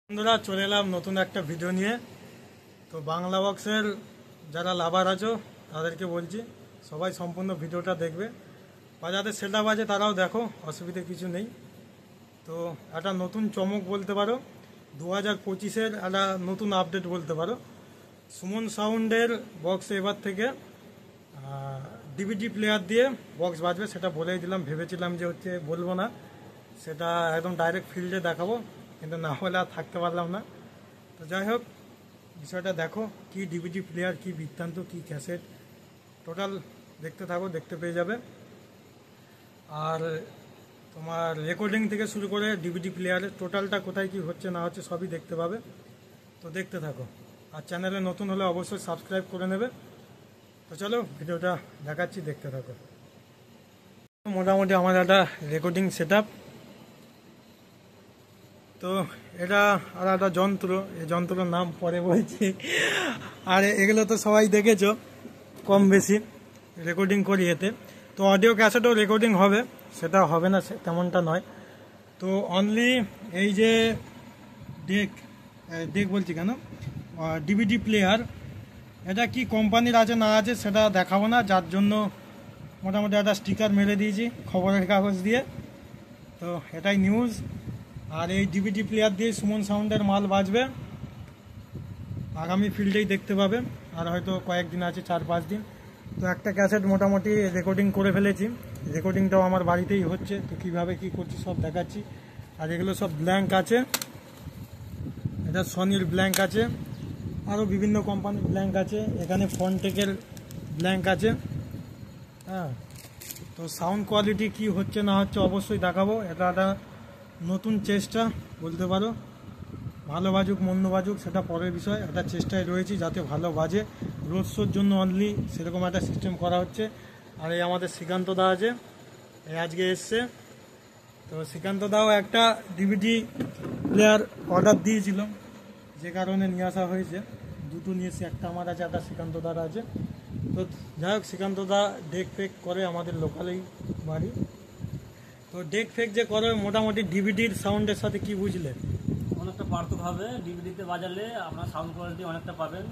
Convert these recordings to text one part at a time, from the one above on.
বন্ধুরা চলে এলাম নতুন একটা ভিডিও নিয়ে। তো বাংলা বক্সের যারা লাভার আছো তাদেরকে বলছি সবাই সম্পূর্ণ ভিডিওটা দেখবে, বা যাদের সেটা বাজে তারাও দেখো, অসুবিধে কিছু নেই। তো একটা নতুন চমক বলতে পারো, 2025-এর একটা নতুন আপডেট বলতে পারো। সুমন সাউন্ডের বক্স এবার থেকে ডিভিডি প্লেয়ার দিয়ে বক্স বাজবে, সেটা বলেই দিলাম। ভেবেছিলাম যে বলবো না, সেটা একদম ডাইরেক্ট ফিল্ডে দেখাবো, কিন্তু না হলে আর থাকতে পারলাম না। তো যাই হোক, বিষয়টা দেখো, কি ডিভিডি প্লেয়ার, কি বৃত্তান্ত, কি ক্যাসেট, টোটাল দেখতে থাকো, দেখতে পেয়ে যাবে। আর তোমার রেকর্ডিং থেকে শুরু করে ডিভিডি প্লেয়ারের টোটালটা কোথায় কি হচ্ছে না হচ্ছে সবই দেখতে পাবে। তো দেখতে থাকো, আর চ্যানেলে নতুন হলে অবশ্যই সাবস্ক্রাইব করে নেবে। তো চলো ভিডিওটা দেখাচ্ছি, দেখতে থাকো। মোটামুটি আমার একটা রেকর্ডিং সেট আপ। তো এটা আর একটা যন্ত্র, এই যন্ত্রের নাম পরে বলছি। আর এগুলো তো সবাই দেখেছো কম বেশি, রেকর্ডিং করি এতে। তো অডিও ক্যাসেটও রেকর্ডিং হবে, সেটা হবে না তেমনটা নয়। তো অনলি এই যে ডেক বলছি কেন, ডিভিডি প্লেয়ার, এটা কি কোম্পানির আছে না আছে সেটা দেখাবো না, যার জন্য মোটামুটি একটা স্টিকার মেরে দিয়েছি খবরের কাগজ দিয়ে। তো এটাই নিউজ। আর এই ডিভিডি প্লেয়ার দিয়ে সুমন সাউন্ডের মাল বাজবে, আগামী ফিল্ডেই দেখতে পাবে। আর হয়তো কয়েকদিন আছে, 4-5 দিন। তো একটা ক্যাসেট মোটামুটি রেকর্ডিং করে ফেলেছি, রেকর্ডিংটাও আমার বাড়িতেই হচ্ছে। তো কীভাবে কী করছি সব দেখাচ্ছি। আর এগুলো সব ব্ল্যাঙ্ক আছে, এটা সনির ব্ল্যাঙ্ক আছে, আরও বিভিন্ন কোম্পানির ব্ল্যাঙ্ক আছে, এখানে ফনটেকের ব্ল্যাঙ্ক আছে। হ্যাঁ, তো সাউন্ড কোয়ালিটি কি হচ্ছে না হচ্ছে অবশ্যই দেখাবো। এটা একটা নতুন চেষ্টা বলতে পারো, ভালো বাজুক মন্দ বাজুক সেটা পরের বিষয়। একটা চেষ্টায় রয়েছি যাতে ভালো বাজে। রোড শোর জন্য অনলি সেরকম একটা সিস্টেম করা হচ্ছে। আর এই আমাদের শ্রীকান্ত দা আছে, এই আজকে এসছে। তো শ্রীকান্ত দাও একটা ডিভিডি প্লেয়ার অর্ডার দিয়েছিল, যে কারণে নিয়ে আসা হয়েছে। দুটো নিয়েছি, একটা আমার আছে, একটা শ্রীকান্ত দার আছে। তো যাই হোক, শ্রীকান্ত দা ডেক ফেক করে, আমাদের লোকালেই বাড়ি। তো ডেক ফেক যে করে, মোটামুটি ডিভিডির সাউন্ডের সাথে কি বুঝলে অনেকটা পার্থক্য হবে। ডিভিডিতে বাজালে আপনার সাউন্ড কোয়ালিটি অনেকটা পাবেন,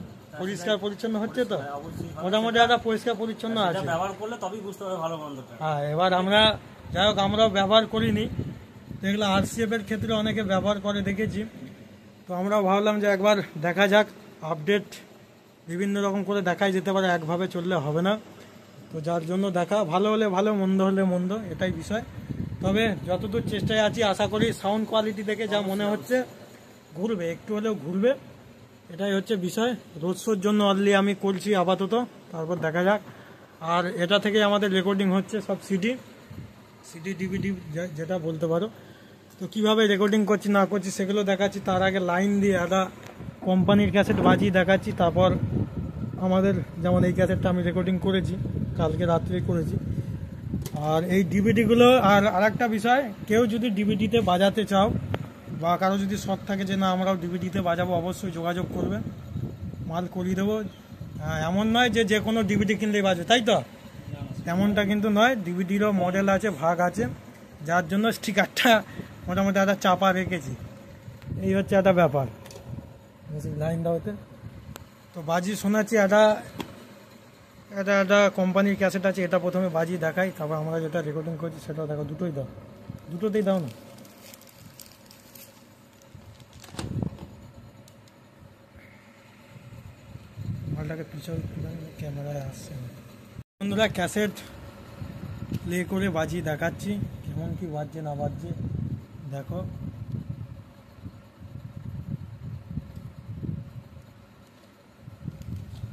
পরিষ্কার পরিচ্ছন্ন হচ্ছে। তো অবশ্যই মোটামুটি একটা পরিষ্কার পরিচ্ছন্ন আছে, ব্যবহার করলে তবেই বুঝতে পারবে ভালো মন্দটা। হ্যাঁ, এবার আমরা যাই হোক আমরাও ব্যবহার করিনি, এগুলো আরসিএফ এর ক্ষেত্রে অনেকে ব্যবহার করে দেখেছি। তো আমরাও ভাবলাম যে একবার দেখা যাক, আপডেট বিভিন্ন রকম করে দেখাই যেতে পারে, একভাবে চললে হবে না। তো যার জন্য দেখা, ভালো হলে ভালো, মন্দ হলে মন্দ, এটাই বিষয়। তবে যতদূর চেষ্টায় আছি, আশা করি সাউন্ড কোয়ালিটি দেখে যা মনে হচ্ছে ঘুরবে, একটু হলেও ঘুরবে, এটাই হচ্ছে বিষয়। রোড শোর জন্য অনলি আমি করছি আপাতত, তারপর দেখা যাক। আর এটা থেকে আমাদের রেকর্ডিং হচ্ছে সব সিডি ডিভিডি যেটা বলতে পারো। তো কিভাবে রেকর্ডিং করছি না করছি সেগুলো দেখাচ্ছি। তার আগে লাইন দিয়ে একটা কোম্পানির ক্যাসেট বাজিয়ে দেখাচ্ছি। তারপর আমাদের যেমন এই ক্যাসেটটা আমি রেকর্ডিং করেছি, কালকে রাত্রে করেছি। আর এই ডিভিডিগুলো, আর আরেকটা বিষয়, কেউ যদি ডিভিডিতে বাজাতে চাও বা কারো যদি শখ থাকে যে না আমরাও ডিভিডিতে বাজাবো, অবশ্যই যোগাযোগ করবে, মাল করিয়ে দেবো। এমন নয় যে যে কোনো ডিভিডি কিনলেই বাজবে, তাই তো? এমনটা কিন্তু নয়, ডিভিডিরও মডেল আছে, ভাগ আছে, যার জন্য স্টিকারটা মোটামুটি একটা চাপা রেখেছি। এই হচ্ছে একটা ব্যাপার। লাইন দাওতে তো বাজি শোনাচ্ছি, একটা কোম্পানির ক্যাসেট আছে, এটা প্রথমে বাজিয়ে দেখাই, তারপর আমরা যেটা রেকর্ডিং করছি সেটাও দেখো। দুটোই দাও, দুটোতেই দাও না। মালটাকে পিছনে ক্যামেরায় আসছে না। বন্ধুরা ক্যাসেট প্লে করে বাজিয়ে দেখাচ্ছি, কেমন কি বাজছে না বাজছে দেখো।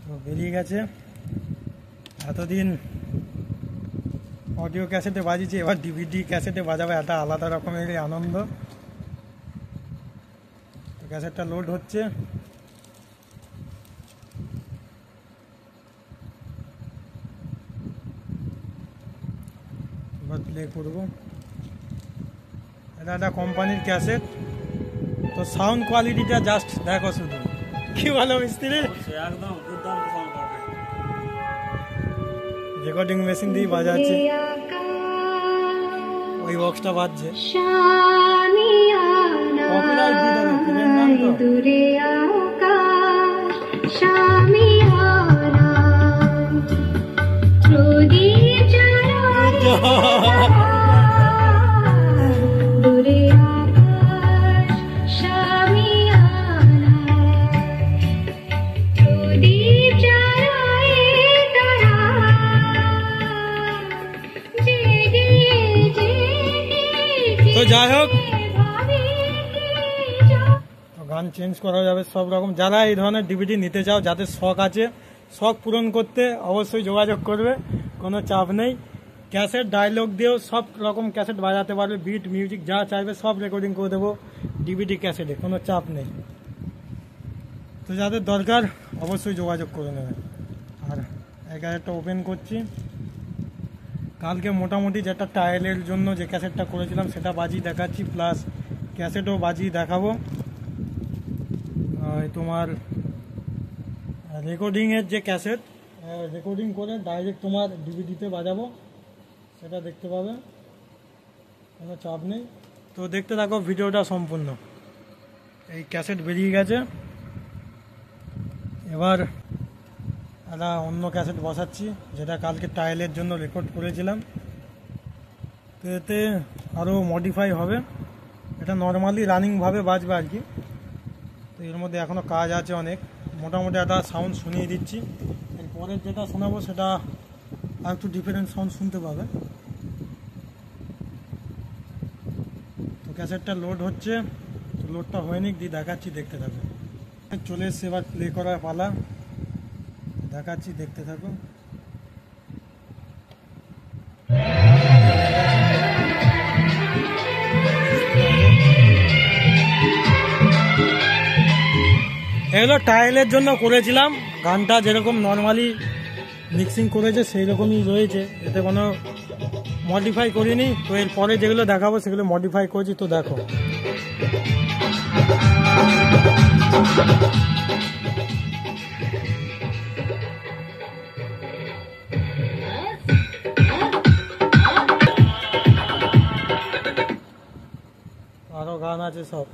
তো বেরিয়ে গেছে। এতদিন অডিও ক্যাসেটে বাজিয়েছি, এবার ডিভিডি ক্যাসেটে বাজাবে, একটা আলাদা রকমের আনন্দ। তো ক্যাসেটটা লোড হচ্ছে, এবার প্লে করবো। এটা একটা কোম্পানির ক্যাসেট। তো সাউন্ড কোয়ালিটিটা জাস্ট দেখো শুধু, কি ভালো মিস্ত্রি, একদম দুর্দান্ত সাউন্ড পাবে। রেকর্ডিং মেশিন দিয়ে বাজাচ্ছে, ওই বক্সটা বাজছে। কপিরাইট দিয়ে দেবে, দূরে আকাশ শামিয়ানা প্রদীপ জ্বালায় দূরে আকাশ শামিয়ানা প্রদীপ জ্বালায় তারা জেগে জেগে তো যাই হোক, গান চেঞ্জ করা যাবে সব রকম। যারা এই ধরনের ডিভিডি নিতে চাও, যাদের শখ আছে, শখ পূরণ করতে অবশ্যই যোগাযোগ করবে, কোনো চাপ নেই। ক্যাসেট ডায়লগ দিয়েও সব রকম ক্যাসেট বাজাতে পারবে, বিট মিউজিক যা চাইবে সব রেকর্ডিং করে দেবো ডিভিডি ক্যাসেটে, কোনো চাপ নেই। তো যাদের দরকার অবশ্যই যোগাযোগ করে নেবে। আর এই ক্যাসেটটা ওপেন করছি। কালকে মোটামুটি যেটা ট্রায়ালের জন্য যে ক্যাসেটটা করেছিলাম সেটা বাজিয়ে দেখাচ্ছি, প্লাস ক্যাসেটও বাজিয়ে দেখাবো। তোমার রেকর্ডিংয়ের যে ক্যাসেট, রেকর্ডিং করে ডাইরেক্ট তোমার ডিভিডিতে বাজাবো, সেটা দেখতে পাবে, কোনো চাপ নেই। তো দেখতে থাকো ভিডিওটা সম্পূর্ণ। এই ক্যাসেট বেরিয়ে গেছে, এবার একটা অন্য ক্যাসেট বসাচ্ছি যেটা কালকে ট্রায়ালের জন্য রেকর্ড করেছিলাম। তো এতে আরও মডিফাই হবে, এটা নর্মালি রানিংভাবে বাজবে আর কি। তো এর মধ্যে এখনও কাজ আছে অনেক। মোটামুটি একটা সাউন্ড শুনিয়ে দিচ্ছি, এরপরের যেটা শোনাবো সেটা আর একটু ডিফারেন্ট সাউন্ড শুনতে পাবে। তো ক্যাসেটটা লোড হচ্ছে, তো লোডটা হয়নি, দিয়ে দেখাচ্ছি, দেখতে থাকো। চলে এসছে এবার প্লে করার পালা, দেখাচ্ছি, দেখতে থাকো। এগুলো ট্রায়ালের জন্য করেছিলাম, গানটা যেরকম নর্মালি মিক্সিং করেছে সেই রকমই রয়েছে, এতে কোনো মডিফাই করিনি। তো এরপরে যেগুলো দেখাবো সেগুলো মডিফাই করেছি, তো দেখো। আরো গান আছে সব।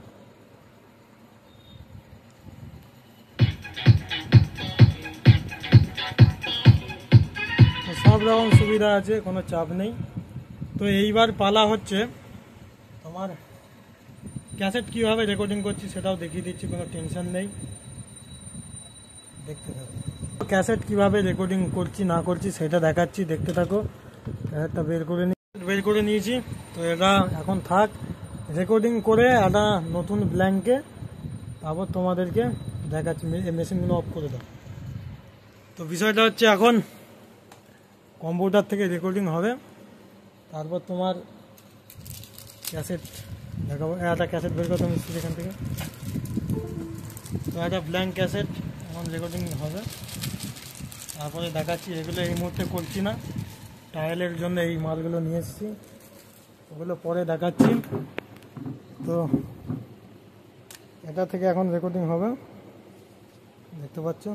সব রকম সুবিধা আছে, কোনো চাপ নেই। তো এইবার পালা হচ্ছে তোমার ক্যাসেট কীভাবে রেকর্ডিং করছি সেটাও দেখিয়ে দিচ্ছি, কোনো টেনশন নেই, দেখতে থাকো। ক্যাসেট কীভাবে রেকর্ডিং করছি না করছি সেটা দেখাচ্ছি, দেখতে থাকো। ক্যাসেটটা বের করে নিয়েছি, তো এটা এখন থাক, রেকর্ডিং করে একটা নতুন ব্ল্যাঙ্কে তারপর তোমাদেরকে দেখাচ্ছি। মেশিনগুলো অফ করে দাও। তো বিষয়টা হচ্ছে এখন কম্পিউটার থেকে রেকর্ডিং হবে, তারপর তোমার ক্যাসেট দেখাবো। একটা ক্যাসেট বের করতে মিস্ত্রি এখান থেকে, তো একটা ব্ল্যাঙ্ক ক্যাসেট এখন রেকর্ডিং হবে, তারপরে দেখাচ্ছি। এগুলো এই মুহূর্তে করছি না, ট্রায়ালের জন্য এই মালগুলো নিয়ে এসেছি, ওগুলো পরে দেখাচ্ছি। তো এটা থেকে এখন রেকর্ডিং হবে, দেখতে পাচ্ছ।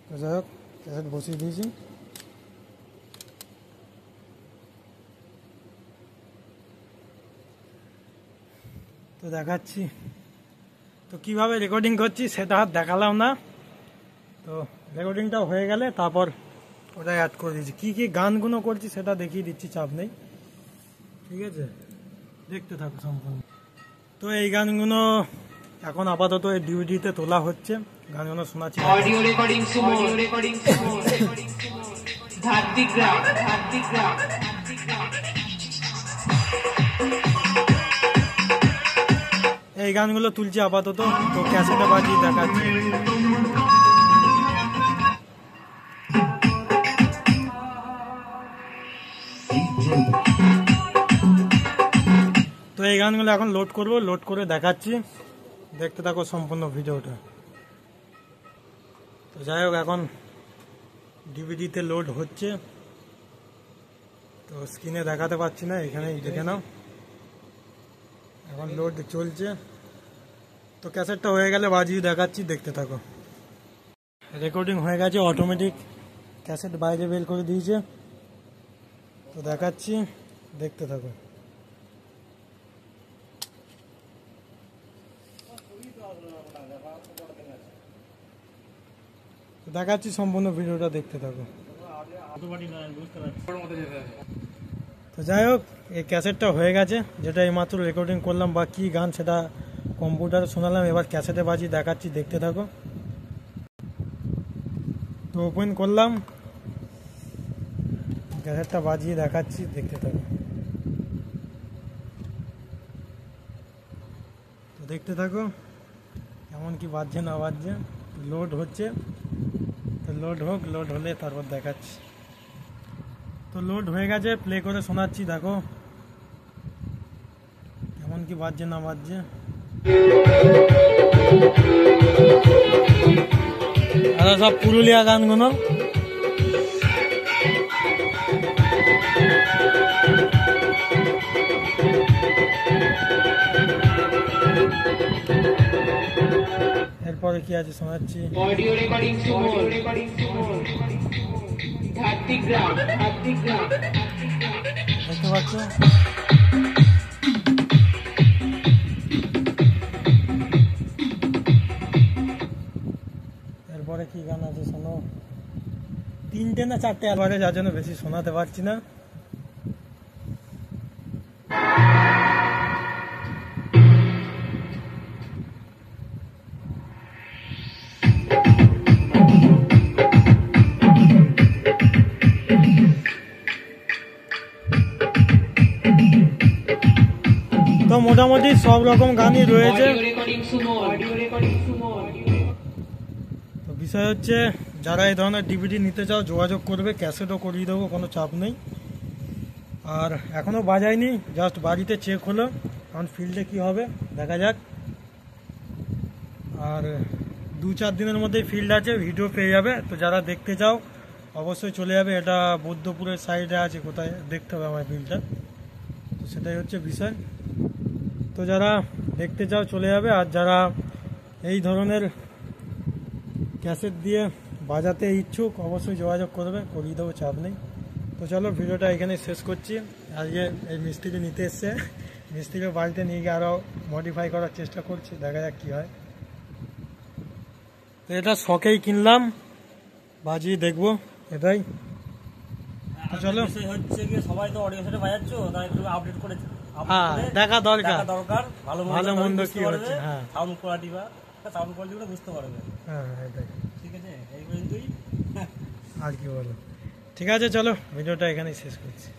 তো যাই হোক, ক্যাসেট বসিয়ে দিয়েছি। তো দেখাচ্ছি তো কিভাবে রেকর্ডিং করছি সেটা আর দেখালাম না। তো রেকর্ডিংটা হয়ে গেলে তারপর ওটা অ্যাড করে দিচ্ছি, কী কী গানগুলো করছি সেটা দেখিয়ে দিচ্ছি, চাপ নেই, ঠিক আছে, দেখতে থাকো সম্পূর্ণ। তো এই গানগুলো এখন আপাতত এই ডিভিডিতে তোলা হচ্ছে, গানগুলো শোনাচ্ছি। Audio recording Sumo, audio recording Sumo, Dhatrigram, Dhatrigram. এই গানগুলো তুলছি আপাতত, তো ক্যাসেটে বাজিয়ে দেখাচ্ছি। তো এই গানগুলো এখন লোড করব, লোড করে দেখাচ্ছি, দেখতে থাকো সম্পূর্ণ ভিডিওটা। তো যাই হোক, এখন ডিভিডিতে লোড হচ্ছে, তো স্ক্রিনে দেখাতে পাচ্ছি না, এখানেই দেখে নাও। এখন লোড চলছে, তো ক্যাসেটটা হয়ে গেলে বাজিয়ে দেখাচ্ছি, দেখতে থাকো। রেকর্ডিং হয়ে গেছে, অটোমেটিক ক্যাসেট বাইরে বের করে দিয়েছে, তো দেখাচ্ছি। দেখতে থাকো। দেখাচ্ছি, সম্পূর্ণ ভিডিওটা দেখতে থাকো। তো যাই হোক, এই ক্যাসেটটা হয়ে গেছে, যেটা এইমাত্র রেকর্ডিং করলাম বা কী গান সেটা কম্পিউটারে শোনালাম। এবার ক্যাসেটে বাজি দেখাচ্ছি, দেখতে থাকো। তো ওপেন করলাম, ক্যাসেটটা বাজিয়ে দেখাচ্ছি, দেখতে থাকো। তো দেখতে থাকো এমন কি বাজছে না বাজছে। লোড হচ্ছে, তো লোড হোক, লোড হলে তারপর দেখাচ্ছি। তো লোড হয়ে গেছে, প্লে করে শোনাচ্ছি, দেখো এমন কি বাজছে না বাজছে। আর সব পুরুলিয়া গানগুলো। এরপরে কি আছে শোনাচ্ছি। Audio recording Sumo. Dhattigram. দেখতে পাচ্ছ, এরপরে কি গান আছে শোনো। 3টে না 4টে অ্যালবারে, যার জন্য বেশি শোনাতে পারছি না। তো মোটামুটি সব রকম গানই রয়েছে। Audio recording Sumo. তো বিষয় হচ্ছে, যারা এই ধরনের ডিভিডি নিতে চাও যোগাযোগ করবে, ক্যাসেটও করিয়ে দেবো, কোনো চাপ নেই। আর এখনও বাজাইনি, জাস্ট বাড়িতে চেক হলো, কারণ ফিল্ডে কি হবে দেখা যাক। আর 2-4 দিনের মধ্যেই ফিল্ড আছে, ভিডিও পেয়ে যাবে। তো যারা দেখতে চাও অবশ্যই চলে যাবে। এটা বুদ্ধপুরের সাইডে আছে, কোথায় দেখতে হবে আমার ফিল্ডটা। তো সেটাই হচ্ছে বিষয়। তো যারা দেখতে চাও চলে যাবে। আর যারা এই ধরনের ক্যাসেট দিয়ে বাজাতে ইচ্ছুক অবশ্যই যোগাযোগ করবে, করিয়ে দেবো, চাপ নেই। তো চলো ভিডিওটা এখানে শেষ করছি। আজকে এই মিস্ত্রি নিতে এসছে, মিস্ত্রিকে বাড়িতে নিয়ে গিয়ে আরও মডিফাই করার চেষ্টা করছি, দেখা যাক কী হয়। তো এটা শখেই কিনলাম, বাজিয়ে দেখবো, এটাই। তো চলো, বিষয় হচ্ছে কি, সবাই তো অডিও সেটে বাজাচ্ছ, তাই একটু আপডেট করে হ্যাঁ দেখা দরকার, ভালো মন্দ কি হচ্ছে। হ্যাঁ সাউন্ড কোয়ালিটিগুলো বুঝতে পারবে। হ্যাঁ এটাই, ঠিক আছে, এই পর্যন্তই। আর কি বলো। ঠিক আছে, চলো ভিডিওটা এখানেই শেষ করছি।